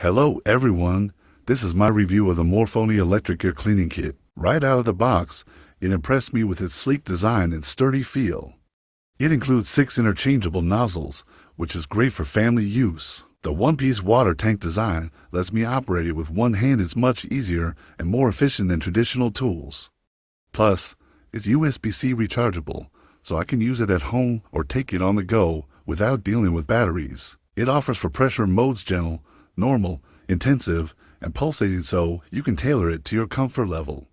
Hello everyone, this is my review of the Morphoni electric air cleaning kit. Right out of the box, it impressed me with its sleek design and sturdy feel. It includes 6 interchangeable nozzles, which is great for family use. The one-piece water tank design lets me operate it with one hand. It's much easier and more efficient than traditional tools. Plus, it's USB-C rechargeable, so I can use it at home or take it on the go without dealing with batteries. It offers for pressure modes: gentle, normal, intensive, and pulsating, so you can tailor it to your comfort level.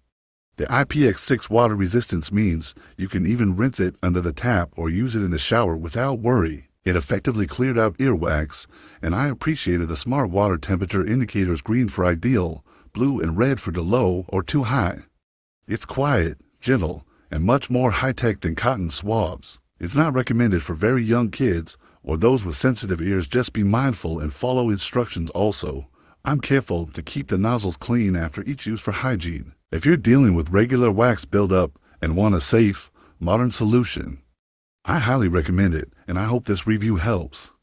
The IPX6 water resistance means you can even rinse it under the tap or use it in the shower without worry. It effectively cleared out earwax, and I appreciated the smart water temperature indicators: green for ideal, blue and red for the low or too high. It's quiet, gentle, and much more high-tech than cotton swabs. It's not recommended for very young kids or those with sensitive ears. Just be mindful and follow instructions. Also, I'm careful to keep the nozzles clean after each use for hygiene. If you're dealing with regular wax buildup and want a safe, modern solution, I highly recommend it, and I hope this review helps.